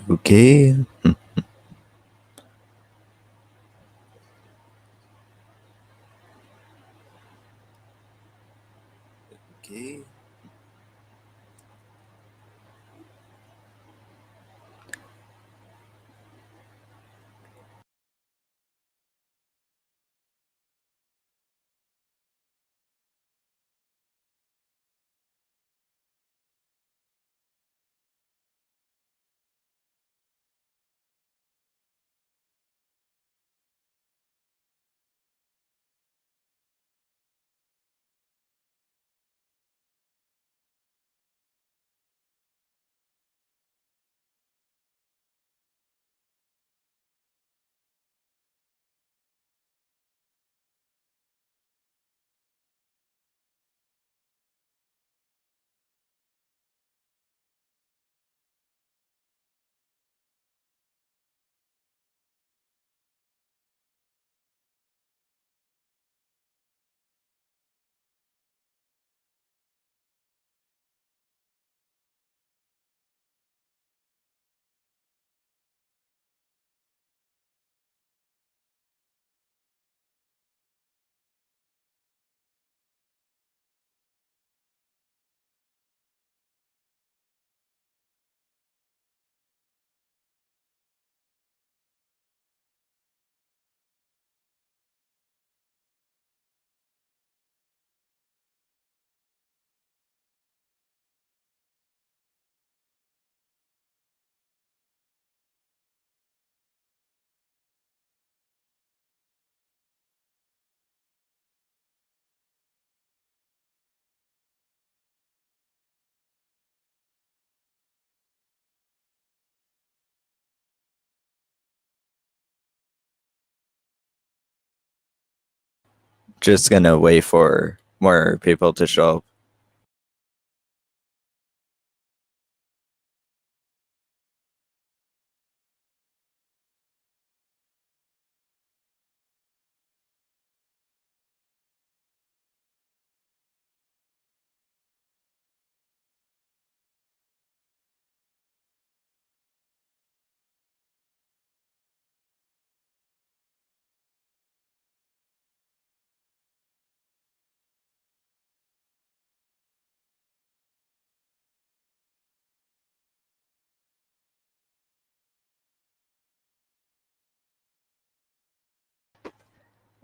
Okay. Okay. Just gonna wait for more people to show up.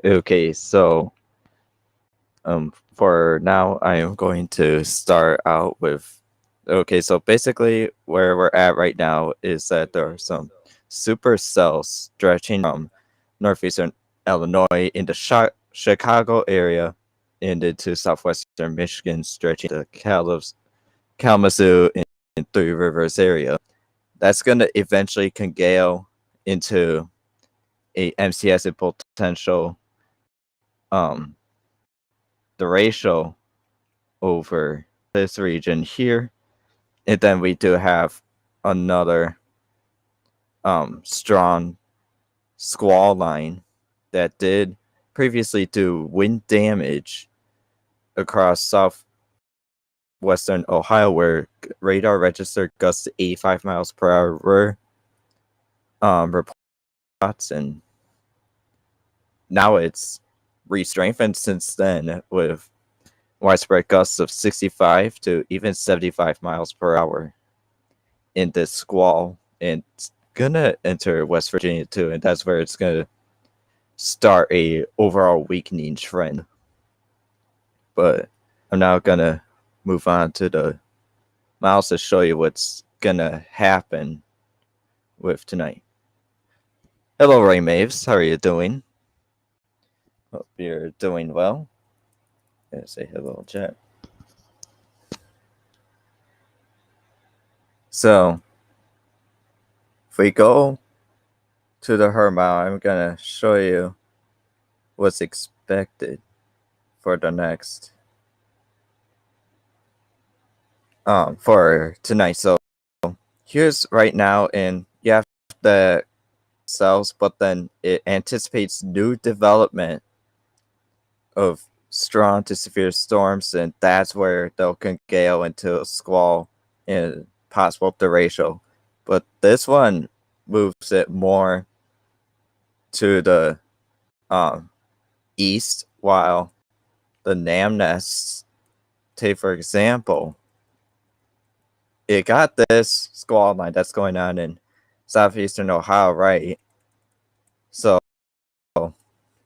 Okay, so for now, I am going to start out with. Okay, so basically, where we're at right now is that there are some supercells stretching from northeastern Illinois into Chicago area and into southwestern Michigan, stretching to Kalamazoo and Three Rivers area. That's going to eventually congeal into a MCS and potential um, derecho over this region here. And then we do have another strong squall line that did previously do wind damage across southwestern Ohio, where radar registered gusts to 85 miles per hour reports, and now it's re-strengthened since then with widespread gusts of 65 to even 75 miles per hour in this squall, and it's gonna enter West Virginia too, and that's where it's gonna start a overall weakening trend. But I'm now gonna move on to the miles to show you what's gonna happen with tonight. Hello, Ray Maves. How are you doing? Hope you're doing well. Gonna say hello, chat. So, if we go to the Hermile, I'm gonna show you what's expected for the next for tonight. So here's right now, and you have the cells, but then it anticipates new development of strong to severe storms, and that's where they'll can gale into a squall and possible derecho. But this one moves it more to the um, east, while the Namnes, take for example, it got this squall line that's going on in southeastern Ohio, right? So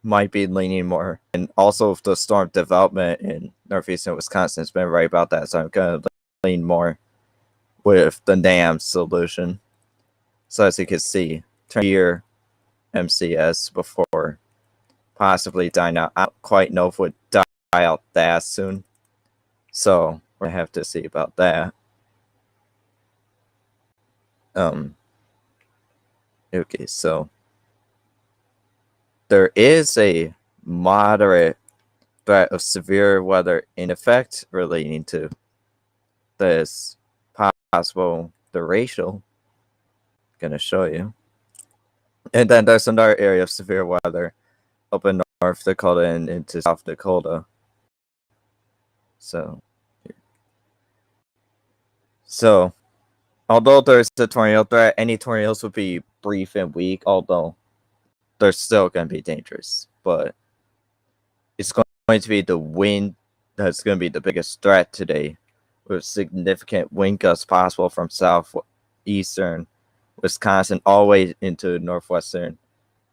might be leaning more, and also the storm development in northeastern Wisconsin has been right about that. So I'm gonna lean more with the NAM solution. So as you can see, turn here MCS before possibly dying out. I don't quite know if it would die out that soon. So we're gonna have to see about that. Okay, so there is a moderate threat of severe weather in effect relating to this possible derecho. Gonna show you. And then there's another area of severe weather up in North Dakota and into South Dakota. So although there's a tornado threat, any tornadoes would be brief and weak, although they're still going to be dangerous. But it's going to be the wind that's going to be the biggest threat today, with significant wind gusts possible from southeastern Wisconsin all the way into northwestern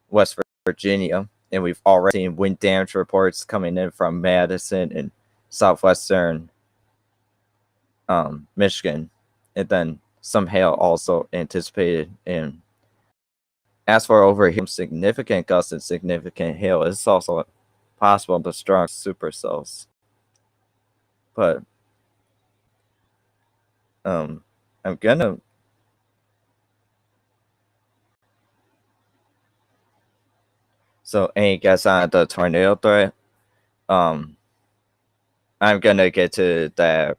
West Virginia. And we've already seen wind damage reports coming in from Madison and southwestern Michigan. And then some hail also anticipated. And as for over here, significant gusts and significant hail, it's also possible to strong supercells. But I'm gonna any guess on the tornado threat? I'm gonna get to that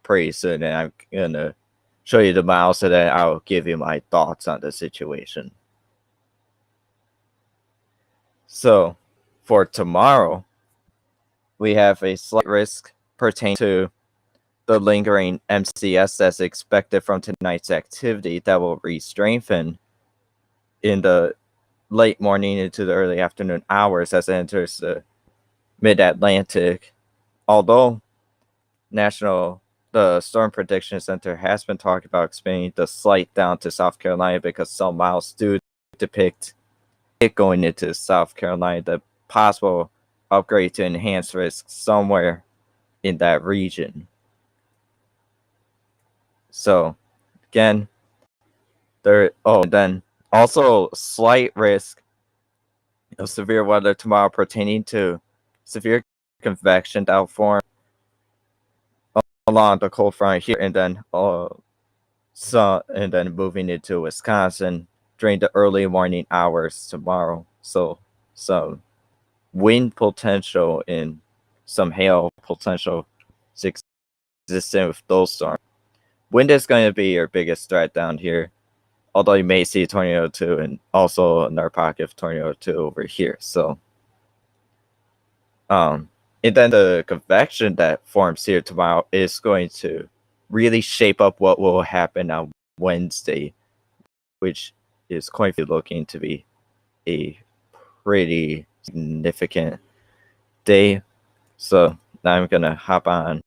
pretty soon, and I'm gonna show you the models, so then I'll give you my thoughts on the situation. So for tomorrow, we have a slight risk pertaining to the lingering MCS that's expected from tonight's activity that will re-strengthen in the late morning into the early afternoon hours as it enters the mid-Atlantic. Although the Storm Prediction Center has been talking about expanding the slight down to South Carolina because some models do depict it going into South Carolina, the possible upgrade to enhanced risk somewhere in that region. So again, and then also slight risk of severe weather tomorrow pertaining to severe convection that will form along the cold front here, and then moving into Wisconsin during the early morning hours tomorrow. So some wind potential and some hail potential existing with those storms. Wind is going to be your biggest threat down here, although you may see tornado 2 and also another pocket of tornado 2 over here. So and then the convection that forms here tomorrow is going to really shape up what will happen on Wednesday, which is going to be looking to be a pretty significant day. So now I'm going to hop on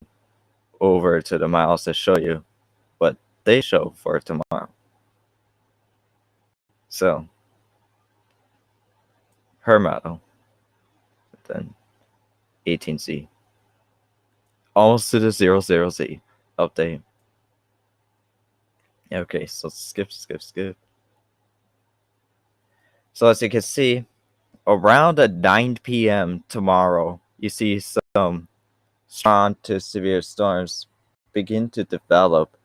over to the models to show you what they show for tomorrow. So her model, then 18Z, almost to the 00Z update. Okay, so skip. So as you can see, around at 9 p.m. tomorrow, you see some strong to severe storms begin to develop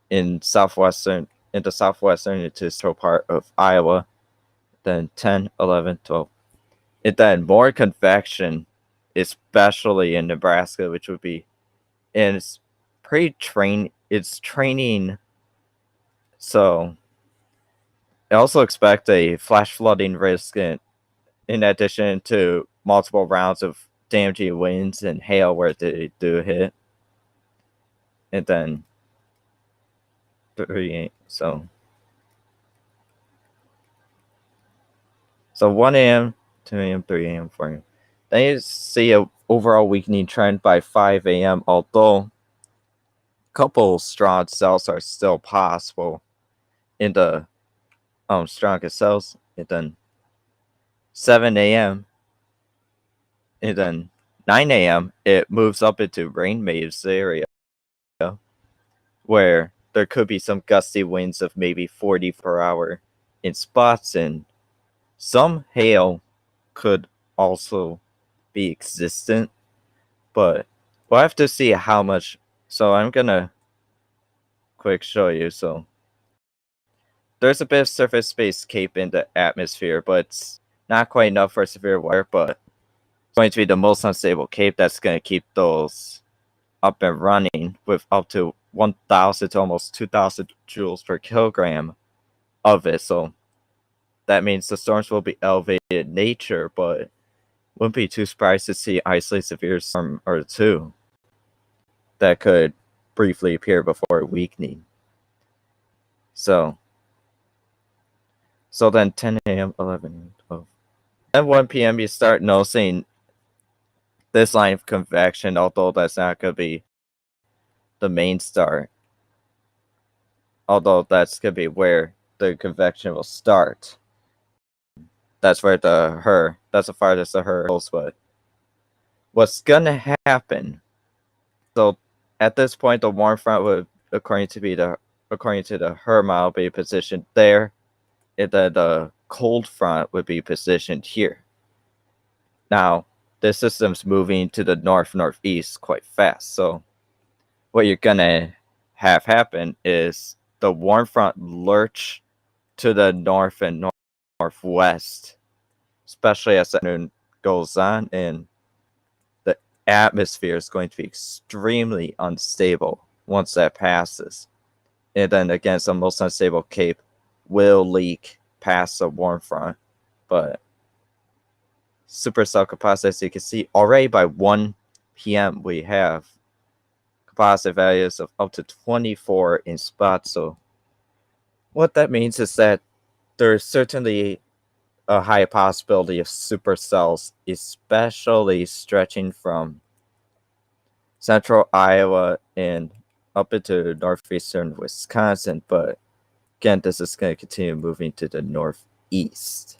in the southwestern into central part of Iowa. Then 10, 11, 12. And then more convection, especially in Nebraska, which would be, and it's it's training. So I also expect a flash flooding risk in addition to multiple rounds of damaging winds and hail where they do hit. And then 3 so 1 a.m., 2 a.m., 3 a.m., 4 a.m. Then you see a overall weakening trend by 5 a.m., although a couple strong cells are still possible in the strongest cells. And then 7 a.m. and then 9 a.m. it moves up into rain waves area where there could be some gusty winds of maybe 40 per hour in spots, and some hail could also be existent, but we'll have to see how much. So I'm gonna quick show you. So there's a bit of surface space cape in the atmosphere, but it's not quite enough for severe weather, but it's going to be the most unstable cape that's going to keep those up and running with up to 1,000 to almost 2,000 joules per kilogram of it. So that means the storms will be elevated in nature, but wouldn't be too surprised to see isolated severe storm or two that could briefly appear before weakening. So then 10 a.m., 11 a.m., 12. At 1 p.m. you start noticing this line of convection, although that's not going to be the main star. Although that's going to be where the convection will start. That's where that's the farthest the HER goes. But what's going to happen? So at this point, the warm front would, according to the HER model, be positioned there. And then the cold front would be positioned here. Now, this system's moving to the northeast quite fast. So what you're going to have happen is the warm front lurch to the north and northwest, especially as the afternoon goes on, and the atmosphere is going to be extremely unstable once that passes. And then again, some most unstable cape will leak past the warm front. But supercell capacity, as you can see, already by 1 p.m. we have capacity values of up to 24 in spots. So what that means is that there's certainly a high possibility of supercells, especially stretching from central Iowa and up into northeastern Wisconsin. But again, this is going to continue moving to the northwest.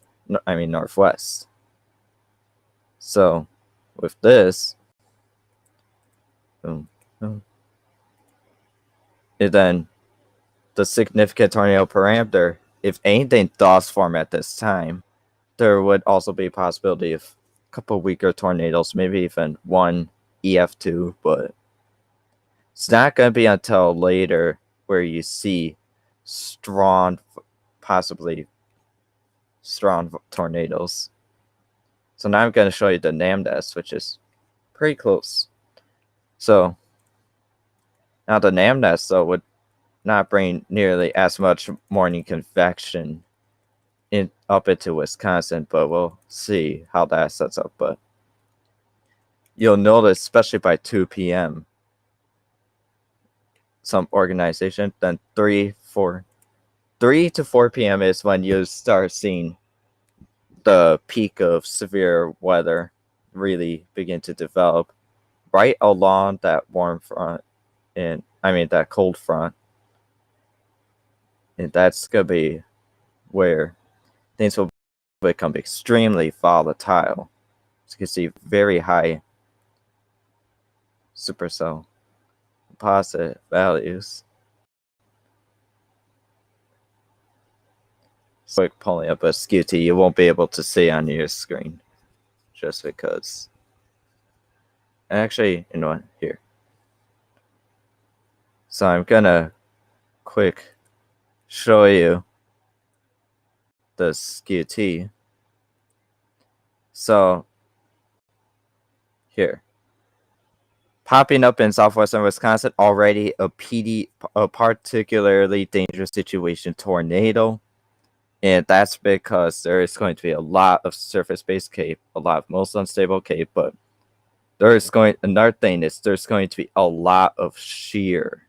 So with this, and then the significant tornado parameter, if anything does form at this time, there would also be a possibility of a couple weaker tornadoes, maybe even one EF2, but it's not going to be until later where you see possibly strong tornadoes. So now I'm going to show you the NAMDAS, which is pretty close. So now the NAMDAS, though, would not bring nearly as much morning convection up into Wisconsin, but we'll see how that sets up. But you'll notice, especially by 2 p.m., some organization, then 3 to 4 p.m. is when you start seeing the peak of severe weather really begin to develop right along that warm front, that cold front. And that's going to be where things will become extremely volatile. As you can see, very high supercell composite values. So pulling up a SQT you won't be able to see on your screen just because. Actually, you know what? Here. So I'm gonna quick show you the SQT. So here, popping up in southwestern Wisconsin, already a particularly dangerous situation tornado. And that's because there is going to be a lot of surface-based cape, a lot of most unstable cape, but Another thing is there's going to be a lot of shear,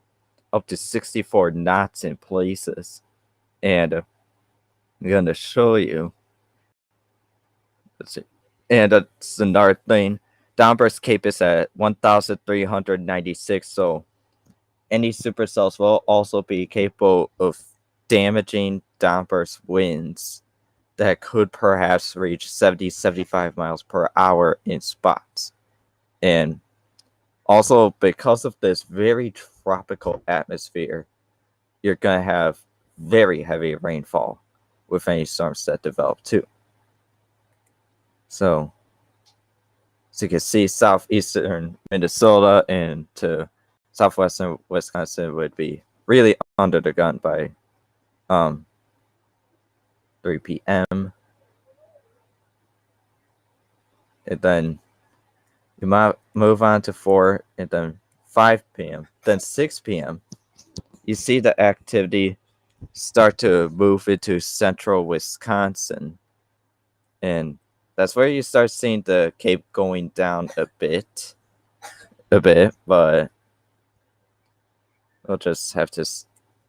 up to 64 knots in places, and I'm gonna show you. Let's see, and that's another thing. Downburst Cape is at 1,396, so any supercells will also be capable of damaging downburst winds that could perhaps reach 70-75 miles per hour in spots. And also, because of this very tropical atmosphere, you're going to have very heavy rainfall with any storms that develop too. So, as you can see, southeastern Minnesota and to southwestern Wisconsin would be really under the gun by 3 p.m. And then you might move on to 4 and then 5 p.m. Then 6 p.m. You see the activity start to move into central Wisconsin. And that's where you start seeing the Cape going down a bit, but we'll just have to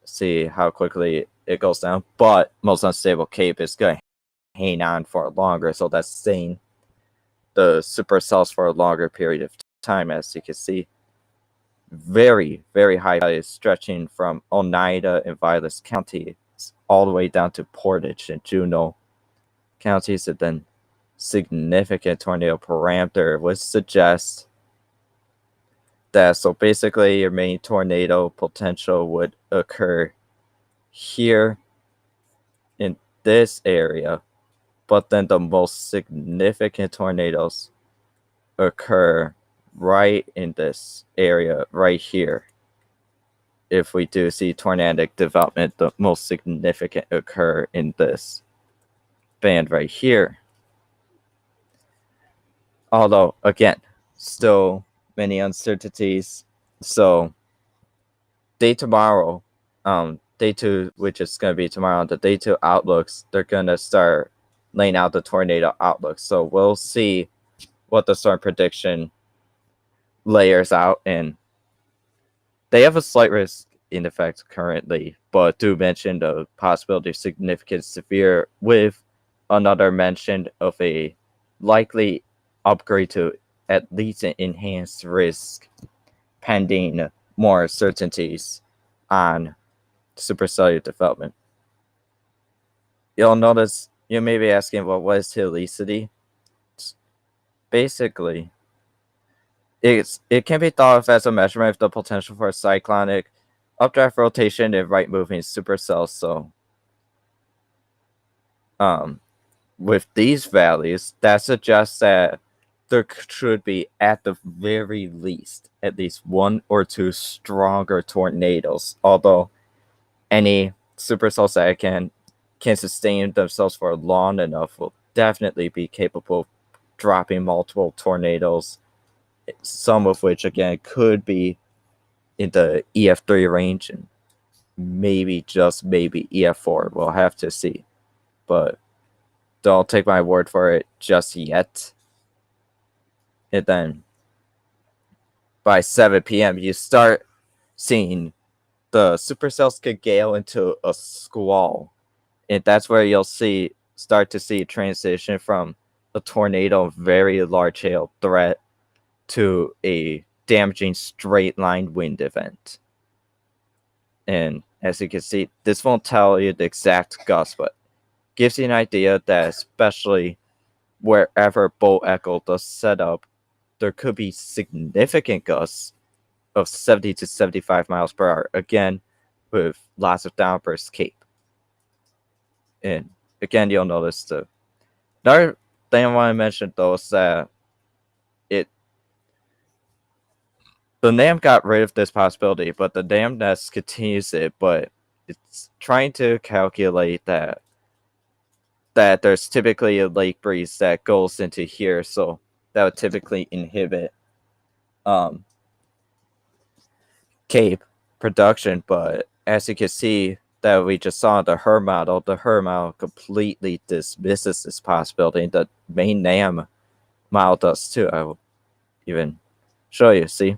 see how quickly it goes down. But most unstable Cape is going to hang on for longer, so that's staying the supercells for a longer period of time, as you can see. Very, very high values stretching from Oneida and Vilas counties all the way down to Portage and Juneau counties, and then significant tornado parameter would suggest that. So basically, your main tornado potential would occur here in this area, but then the most significant tornadoes occur right in this area right here. If we do see tornadic development, the most significant occur in this band right here. Although, again, still many uncertainties. So, day tomorrow, day 2, which is going to be tomorrow, the day 2 outlooks, they're going to start laying out the tornado outlook. So, we'll see what the storm prediction layers out, and they have a slight risk in effect currently, but do mention the possibility of significant severe, with another mention of a likely upgrade to at least an enhanced risk pending more certainties on supercellular development. You'll notice you may be asking, well, what is helicity? Basically, it can be thought of as a measurement of the potential for cyclonic updraft rotation in right moving supercells. So with these values, that suggests that there should be, at the very least, at least 1 or 2 stronger tornadoes. Although any supercells that can sustain themselves for long enough will definitely be capable of dropping multiple tornadoes, some of which again could be in the EF3 range, and maybe, just maybe, EF4. We'll have to see, but don't take my word for it just yet. And then by 7 p.m. you start seeing the supercells could gale into a squall, and that's where you'll start to see a transition from a tornado very large hail threat to a damaging straight line wind event. And as you can see, this won't tell you the exact gust, but gives you an idea that especially wherever Bull Echo does set up, there could be significant gusts of 70 to 75 miles per hour, again, with lots of downburst Cape. And again, you'll notice another thing I want to mention, though, is that the NAM got rid of this possibility, but the NAM nest continues it, but it's trying to calculate that there's typically a lake breeze that goes into here, so that would typically inhibit Cape production. But as you can see that we just saw the HER model completely dismisses this possibility. The main NAM model does too. even show you. See,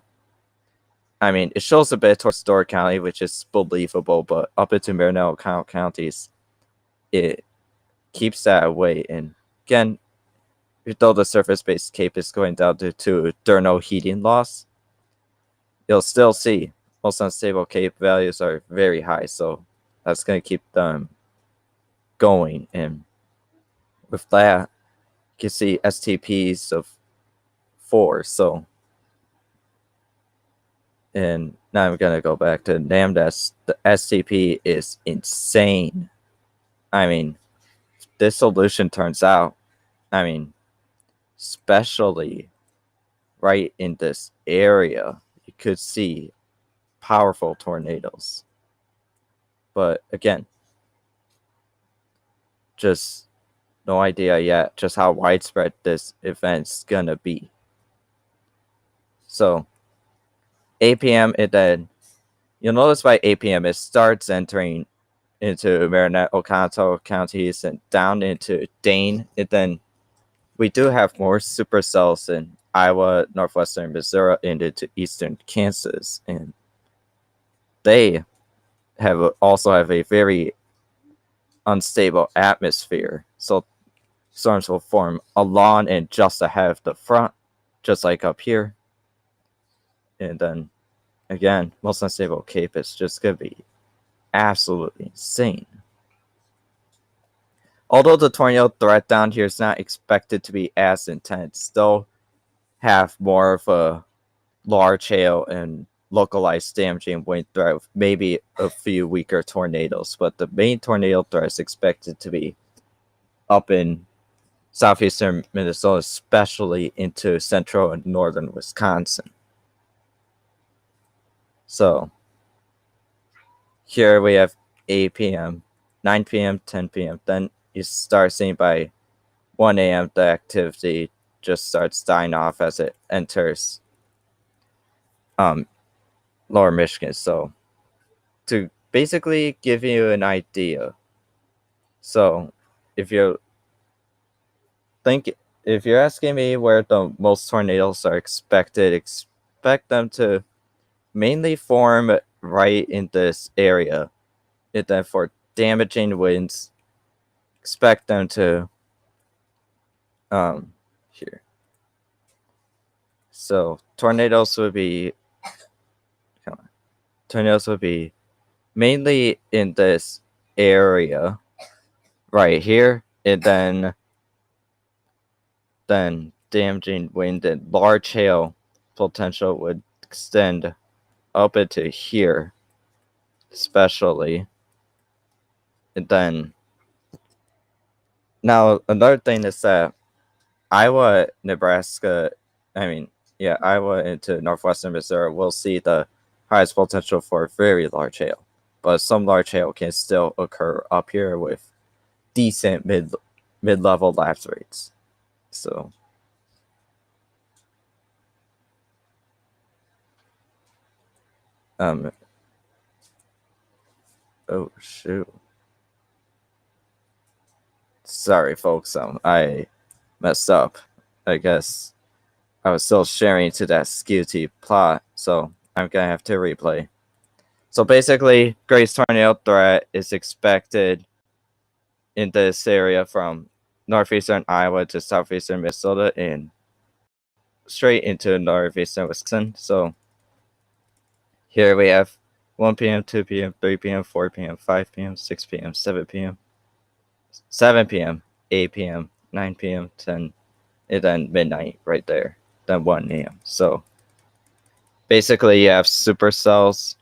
I mean, it shows a bit towards Door County, which is believable, but up into Marinello counties, it keeps that away. And again, though the surface-based cape is going down due to thermal heating loss, you'll still see most unstable cape values are very high, so that's going to keep them going. And with that, you can see STPs of 4. So, and now I'm going to go back to NAMDAS. The STP is insane. I mean, this solution turns out, I mean, especially right in this area, you could see powerful tornadoes. But again, just no idea yet just how widespread this event's gonna be. So 8 p.m. it then you'll notice by 8 p.m. it starts entering into Marinette, Oconto counties and down into Dane. It then we do have more supercells in Iowa, northwestern Missouri, and into eastern Kansas, and they also have a very unstable atmosphere. So storms will form along and just ahead of the front, just like up here. And then again, most unstable cape is just gonna be absolutely insane. Although the tornado threat down here is not expected to be as intense, they'll have more of a large hail and localized damaging wind threat with maybe a few weaker tornadoes. But the main tornado threat is expected to be up in southeastern Minnesota, especially into central and northern Wisconsin. So here we have 8 p.m., 9 p.m., 10 p.m. Then you start seeing by 1 a.m. the activity just starts dying off as it enters lower Michigan. So to basically give you an idea, so if you're asking me where the most tornadoes are expected, expect them to mainly form right in this area. And then for damaging winds, expect them to here. So tornadoes would be mainly in this area right here, and then damaging wind and large hail potential would extend up into here, especially. And then now another thing is that Iowa, Nebraska, Iowa into northwestern Missouri will see the highest potential for very large hail, but some large hail can still occur up here with decent mid-level lapse rates. So oh shoot, sorry folks, I messed up. I guess I was still sharing to that Scuti plot, so I'm gonna have to replay. So basically, greatest tornado threat is expected in this area from northeastern Iowa to southeastern Minnesota and straight into northeastern Wisconsin. So here we have 1 p.m., 2 p.m., 3 p.m., 4 p.m., 5 p.m., 6 p.m., 7 p.m., 7 p.m., 8 p.m., 9 p.m., 10, and then midnight right there, then 1 a.m. So basically, you have supercells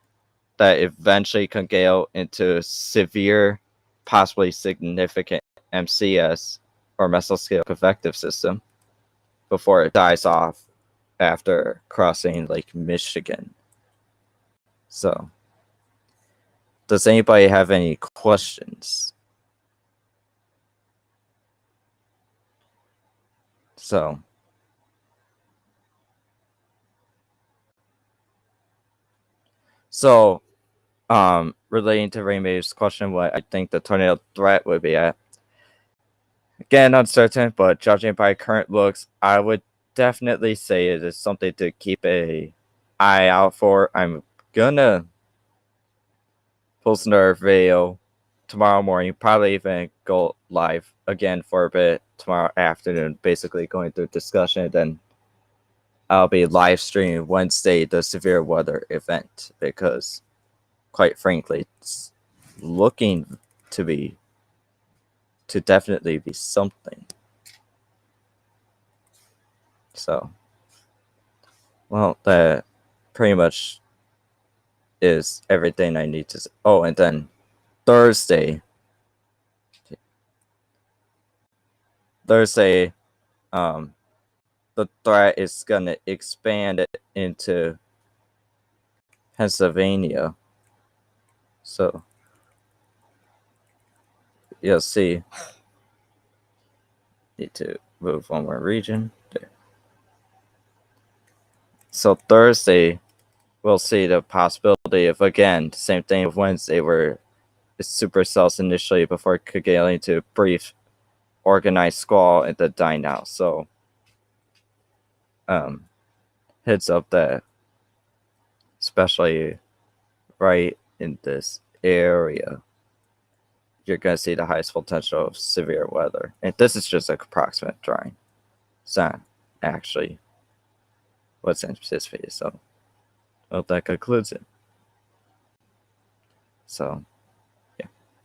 that eventually can go into severe, possibly significant MCS or mesoscale convective system before it dies off after crossing Lake Michigan. So, does anybody have any questions? So, relating to Rainmave's question, what I think the tornado threat would be at. Again, uncertain, but judging by current looks, I would definitely say it is something to keep a eye out for. I'm gonna post another video tomorrow morning, probably even go live again for a bit tomorrow afternoon, basically going through discussion. Then I'll be live streaming Wednesday the severe weather event because, quite frankly, it's looking to definitely be something. So, well, that pretty much is everything I need to say. Oh, and then Thursday, Thursday, um, the threat is gonna expand it into Pennsylvania. So you'll see. Need to move one more region. There. So Thursday, we'll see the possibility of again the same thing of Wednesday, where it supercells initially before it could get into brief organized squall and then die now. So heads up that especially right in this area, you're going to see the highest potential of severe weather. And this is just an approximate drawing. It's not actually what's anticipated. So, well, that concludes it. So,